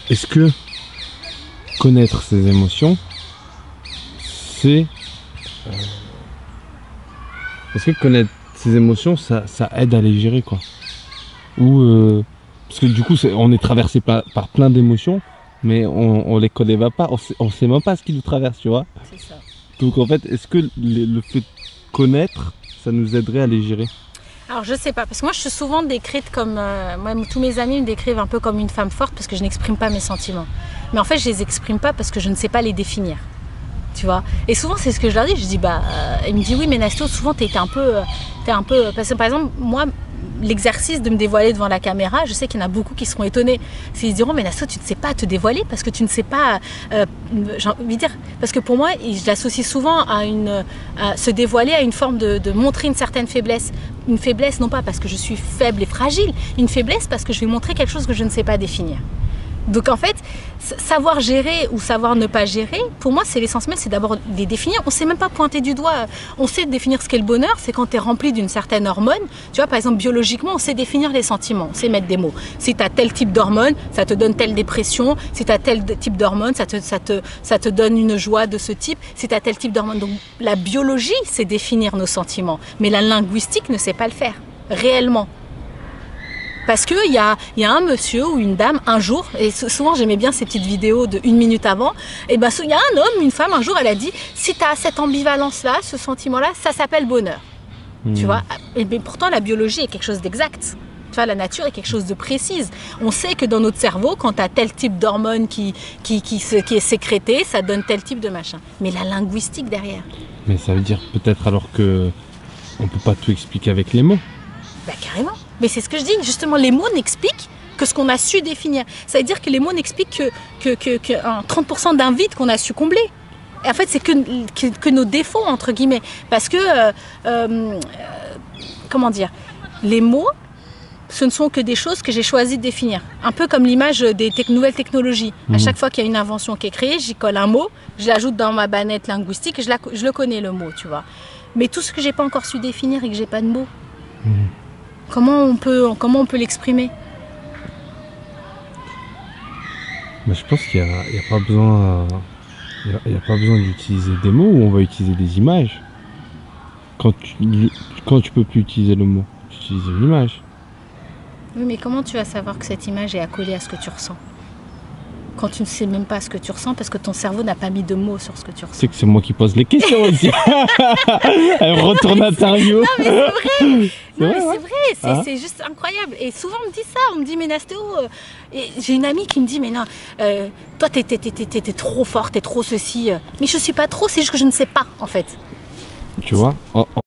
est-ce que connaître ses émotions, c'est... Est-ce que connaître ses émotions, ça aide à les gérer, quoi? Ou parce que du coup, on est traversé par plein d'émotions, mais on les connaît pas, on sait même pas ce qui nous traverse, tu vois. C'est ça. Donc en fait, est-ce que le fait de connaître, ça nous aiderait à les gérer? Alors je sais pas, parce que moi je suis souvent décrite comme, moi tous mes amis me décrivent un peu comme une femme forte parce que je n'exprime pas mes sentiments. Mais en fait je les exprime pas parce que je ne sais pas les définir. Tu vois. Et souvent c'est ce que je leur dis, je dis il me dit oui mais Nasto, souvent t'es un peu, parce que par exemple moi l'exercice de me dévoiler devant la caméra, je sais qu'il y en a beaucoup qui seront étonnés. Ils se diront mais Nasto tu ne sais pas te dévoiler parce que tu ne sais pas, j'ai envie de dire, parce que pour moi je l'associe souvent à se dévoiler à une forme de montrer une certaine faiblesse. Une faiblesse non pas parce que je suis faible et fragile, une faiblesse parce que je vais montrer quelque chose que je ne sais pas définir. Donc en fait, savoir gérer ou savoir ne pas gérer, pour moi c'est l'essentiel, c'est d'abord les définir. On ne sait même pas pointer du doigt, on sait définir ce qu'est le bonheur, c'est quand tu es rempli d'une certaine hormone. Tu vois, par exemple biologiquement, on sait définir les sentiments, on sait mettre des mots. Si tu as tel type d'hormone, ça te donne telle dépression. Si tu as tel type d'hormone, ça te donne une joie de ce type. Si tu as tel type d'hormone. Donc la biologie sait définir nos sentiments, mais la linguistique ne sait pas le faire, réellement. Parce qu'il y a un monsieur ou une dame, un jour, et souvent j'aimais bien ces petites vidéos de 1 minute avant, et ben il y a un homme, une femme, un jour elle a dit, si tu as cette ambivalence-là, ce sentiment-là, ça s'appelle bonheur. Tu vois, et bien, pourtant la biologie est quelque chose d'exact. Tu vois, la nature est quelque chose de précise. On sait que dans notre cerveau, quand tu as tel type d'hormone qui est sécrété, ça donne tel type de machin. Mais la linguistique derrière. Mais ça veut dire peut-être alors que on peut pas tout expliquer avec les mots. Bah carrément. Mais c'est ce que je dis, justement, les mots n'expliquent que ce qu'on a su définir. Ça veut dire que les mots n'expliquent que 30% d'un vide qu'on a su combler. Et en fait, c'est que nos défauts, entre guillemets. Parce que, comment dire, les mots, ce ne sont que des choses que j'ai choisi de définir. Un peu comme l'image des nouvelles technologies. À chaque fois qu'il y a une invention qui est créée, j'y colle un mot, je l'ajoute dans ma banette linguistique et je le connais, le mot, tu vois. Mais tout ce que j'ai pas encore su définir et que j'ai pas de mots, comment on peut l'exprimer? Mais je pense qu'il n'y a pas besoin, il y a pas besoin d'utiliser des mots, ou on va utiliser des images. Quand tu peux plus utiliser le mot, tu utilises une image. Oui, mais comment tu vas savoir que cette image est accolée à ce que tu ressens? Quand tu ne sais même pas ce que tu ressens parce que ton cerveau n'a pas mis de mots sur ce que tu ressens. C'est que c'est moi qui pose les questions aussi. Elle me retourne l'interview. Non mais c'est vrai. Non mais ouais. c'est vrai, c'est juste incroyable. Et souvent on me dit ça, on me dit mais Nastéo, et j'ai une amie qui me dit mais non, toi t'es trop fort, t'es trop ceci. Mais je suis pas trop, c'est juste que je ne sais pas en fait. Tu vois,